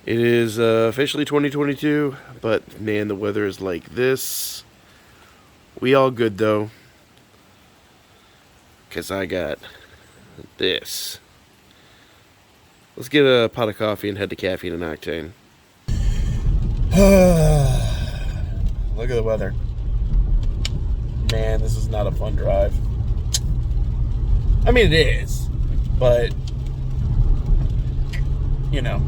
It is officially 2022, but man, the weather is like this. We all good though, because I got this. Let's get a pot of coffee and head to Caffeine and Octane. Look at the weather. Man, this is not a fun drive. I mean, it is, but, you know,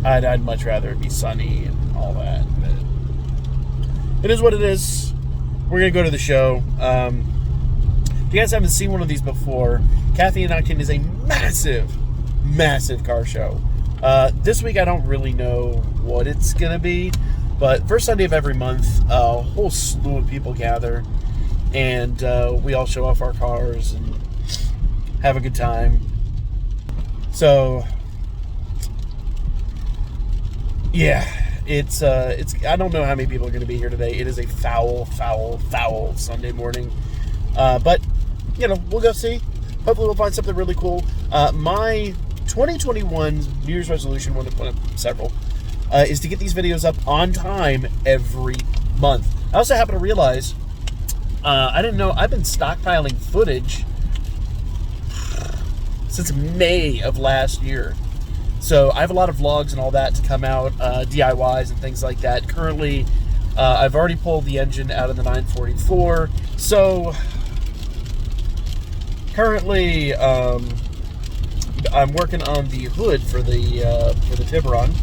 I'd much rather it be sunny and all that. But it is what it is. We're going to go to the show. If you guys haven't seen one of these before, Caffeine and Octane is a massive car show. This week I don't really know what it's going to be, but first Sunday of every month, a whole slew of people gather, and we all show off our cars and have a good time. So, yeah, it's I don't know how many people are going to be here today. It is a foul Sunday morning, but you know, we'll go see. Hopefully we'll find something really cool. My 2021 New Year's resolution, one of several, is to get these videos up on time every month. I also happen to realize, I didn't know, I've been stockpiling footage since May of last year. So I have a lot of vlogs and all that to come out, DIYs and things like that. Currently, I've already pulled the engine out of the 944. So currently, I'm working on the hood for the Tiburon,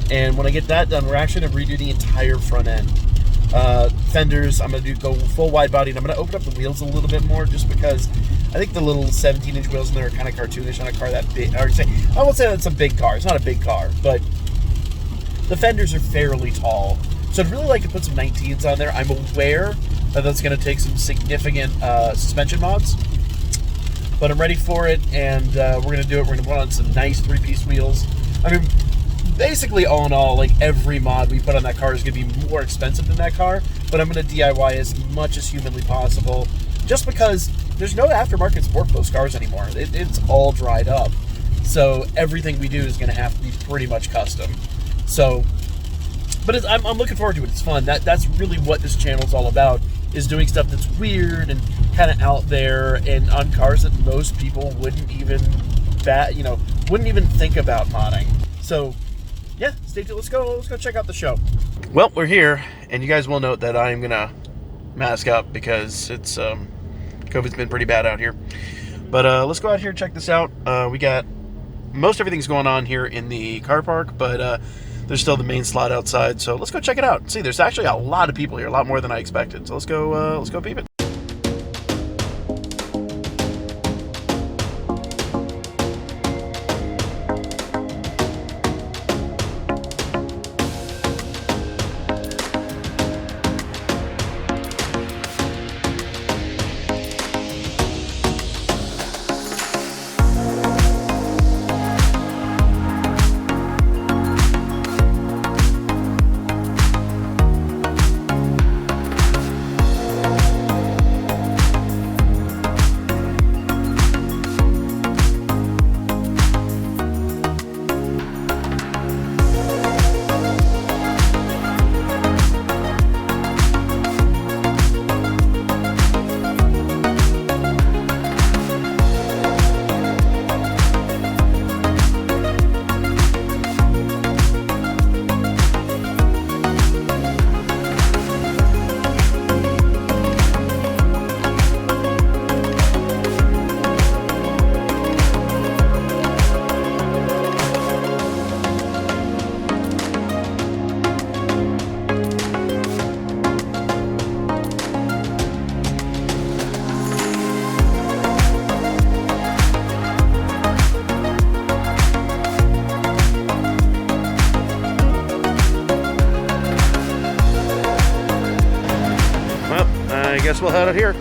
and when I get that done, we're actually going to redo the entire front end. Fenders, I'm going to go full wide body, and I'm going to open up the wheels a little bit more, just because I think the little 17-inch wheels in there are kind of cartoonish on a car that big. I won't say that's a big car. It's not a big car, but the fenders are fairly tall. So I'd really like to put some 19s on there. I'm aware that that's going to take some significant suspension mods, but I'm ready for it, and we're going to do it. We're going to put on some nice 3-piece wheels. I mean, basically, all in all, like, every mod we put on that car is going to be more expensive than that car, but I'm going to DIY as much as humanly possible, just because there's no aftermarket support for those cars anymore. It's all dried up. So everything we do is going to have to be pretty much custom. So, but I'm looking forward to it. It's fun. That's really what this channel is all about, is doing stuff that's weird and kind of out there, and on cars that most people wouldn't even think about modding. So yeah, stay tuned. Let's go check out the show. Well, we're here, and you guys will note that I'm gonna mask up because it's COVID's been pretty bad out here. But let's go out here and check this out. We got most everything's going on here in the car park, but there's still the main slot outside. So let's go check it out. See, there's actually a lot of people here, a lot more than I expected. So let's go peep it. I guess we'll head out here.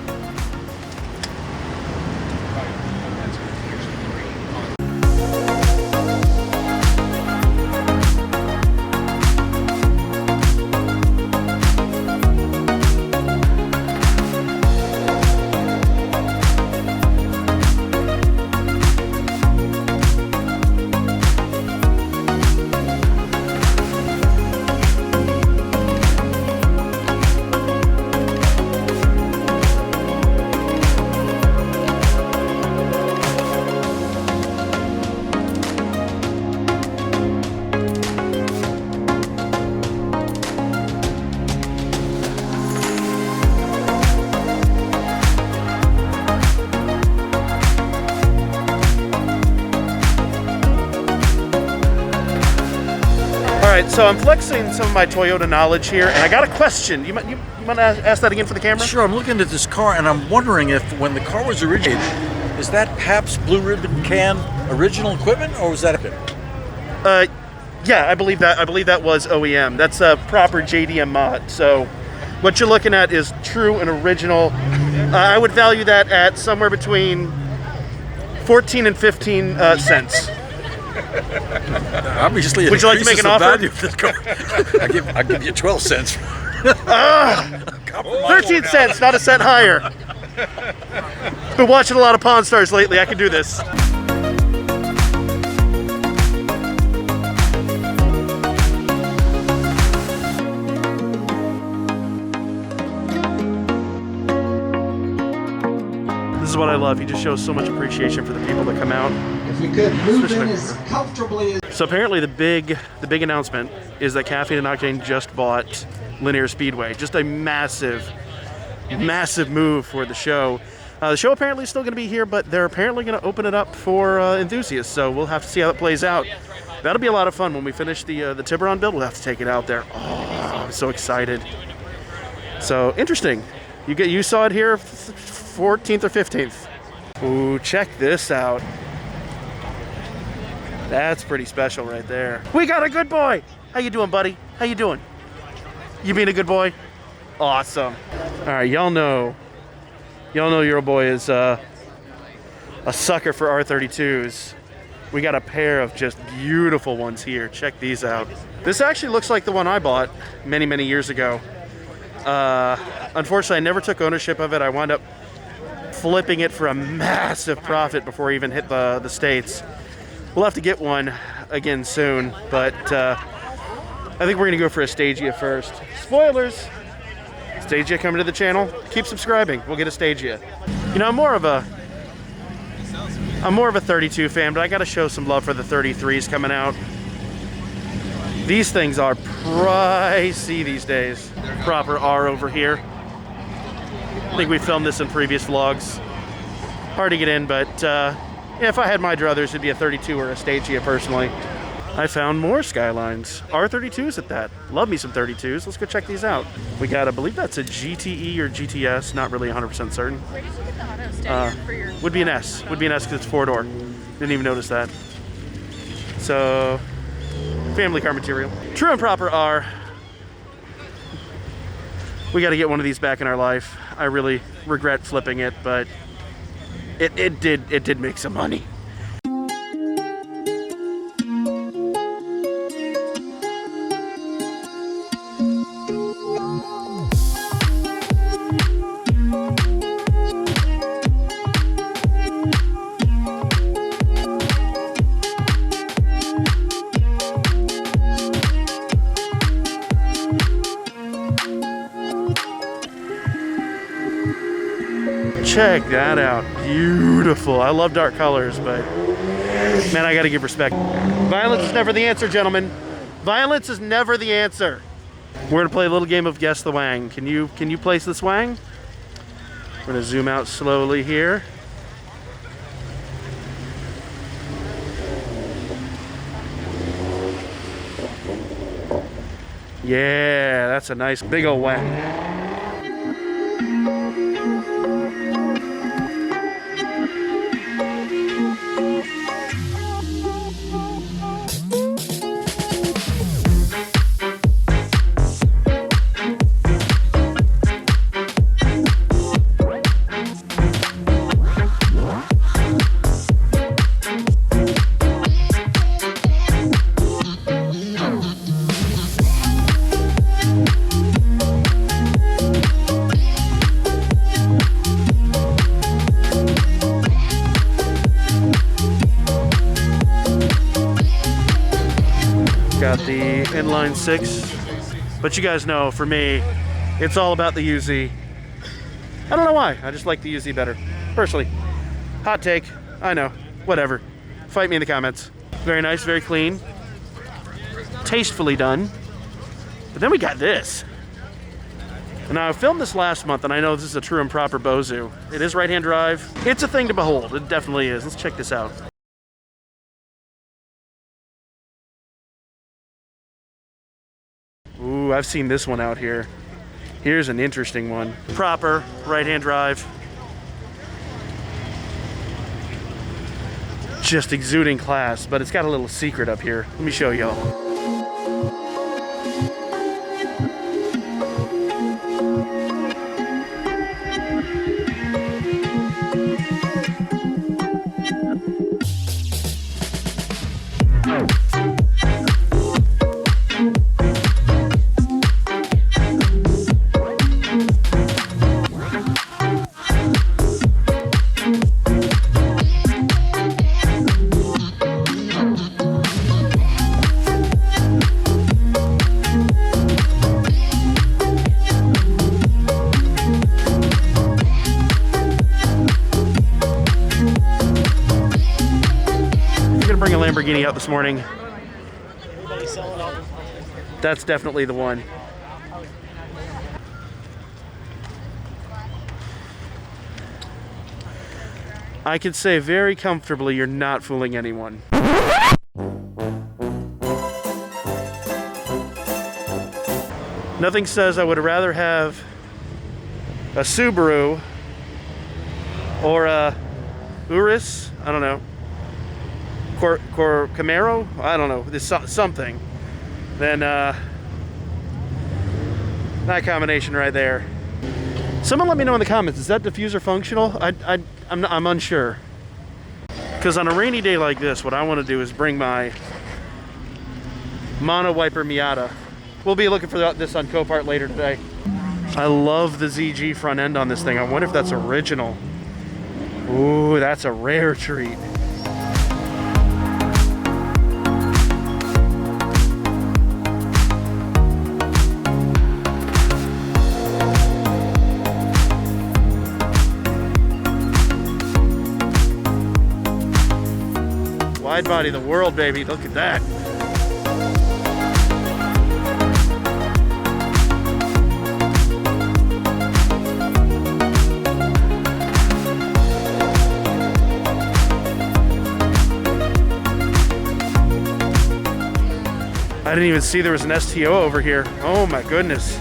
right, so I'm flexing some of my Toyota knowledge here, and I got a question. You want to ask that again for the camera? Sure, I'm looking at this car, and I'm wondering if when the car was originated, is that Pabst Blue Ribbon can original equipment, or was that a... Yeah, I believe that was OEM. That's a proper JDM mod. So what you're looking at is true and original. I would value that at somewhere between 14 and 15 cents. Obviously, would you like to make an offer? Value of this car. I'll give you 12 cents. 13 cents, not a cent higher. Been watching a lot of Pawn Stars lately. I can do this. This is what I love. He just shows so much appreciation for the people that come out. If we could move in as comfortably as... So apparently the big announcement is that Caffeine and Octane just bought Linear Speedway. Just a massive move for the show. The show apparently is still going to be here, but they're apparently going to open it up for enthusiasts. So we'll have to see how it plays out. That'll be a lot of fun when we finish the Tiburon build. We'll have to take it out there. Oh, I'm so excited. So interesting. You saw it here 14th or 15th. Ooh, check this out. That's pretty special right there. We got a good boy. How you doing, buddy? How you doing? You being a good boy? Awesome. All right, y'all know your boy is a sucker for R32s. We got a pair of just beautiful ones here. Check these out. This actually looks like the one I bought many years ago. Unfortunately, I never took ownership of it. I wound up flipping it for a massive profit before I even hit the States. We'll have to get one again soon, but I think we're gonna go for a Stagia first. Spoilers! Stagia coming to the channel. Keep subscribing. We'll get a Stagia. You know, I'm more of a 32 fan, but I gotta show some love for the 33s coming out. These things are pricey these days. Proper R over here. I think we filmed this in previous vlogs. Hard to get in, but yeah, if I had my druthers, it'd be a 32 or a Stagia personally. I found more Skylines. R32s at that. Love me some 32s. Let's go check these out. We got, I believe that's a GTE or GTS. Not really 100% certain. Where did you get the auto steady for your... Would be an S. Would be an S because it's 4-door. Didn't even notice that. So, family car material. True and proper R. We got to get one of these back in our life. I really regret flipping it, but it did make some money. Check that out. Beautiful. I love dark colors, but man, I gotta give respect. Violence is never the answer, gentlemen. Violence is never the answer. We're gonna play a little game of Guess the Wang. Can you place this Wang? We're gonna zoom out slowly here. Yeah, that's a nice big old Wang. Got the inline 6, but you guys know, for me, it's all about the UZ. I don't know why, I just like the UZ better, personally. Hot take, I know, whatever. Fight me in the comments. Very nice, very clean. Tastefully done. But then we got this. Now, I filmed this last month, and I know this is a true and proper Bozu. It is right-hand drive. It's a thing to behold, it definitely is. Let's check this out. Ooh, I've seen this one out here. Here's an interesting one. Proper right-hand drive. Just exuding class, but it's got a little secret up here. Let me show y'all. Bring a Lamborghini out this morning. That's definitely the one. I could say very comfortably you're not fooling anyone. Nothing says I would rather have a Subaru or a Urus, I don't know, Camaro, I don't know, this something, then that combination right there. Someone let me know in the comments, is that diffuser functional? I'm unsure. Because on a rainy day like this, what I want to do is bring my mono wiper Miata. We'll be looking for this on Copart later today. I love the ZG front end on this thing. I wonder if that's original. Ooh, that's a rare treat. Wide body of the world, baby. Look at that. I didn't even see there was an STO over here. Oh my goodness.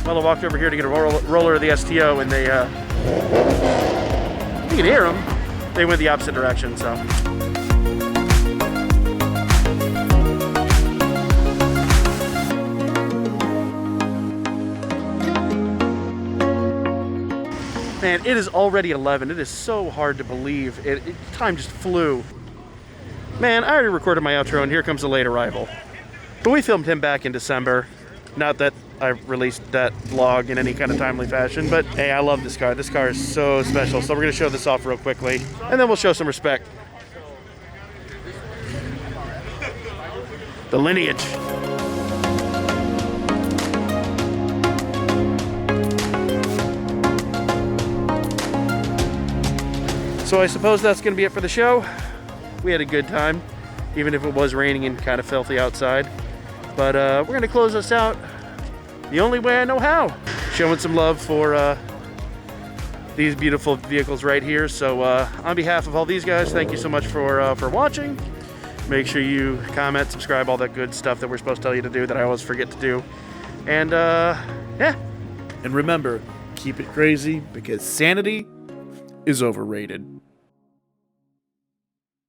Well, I walked over here to get a roller of the STO, and they, you can hear them. They went the opposite direction, so. Man, it is already 11. It is so hard to believe. Time just flew. Man, I already recorded my outro, and here comes a late arrival. But we filmed him back in December. Not that I released that vlog in any kind of timely fashion, but hey, I love this car. This car is so special. So we're gonna show this off real quickly, and then we'll show some respect. The lineage. So I suppose that's gonna be it for the show. We had a good time, even if it was raining and kind of filthy outside. But we're gonna close this out the only way I know how. Showing some love for these beautiful vehicles right here. So on behalf of all these guys, thank you so much for watching. Make sure you comment, subscribe, all that good stuff that we're supposed to tell you to do that I always forget to do. And yeah. And remember, keep it crazy because sanity is overrated.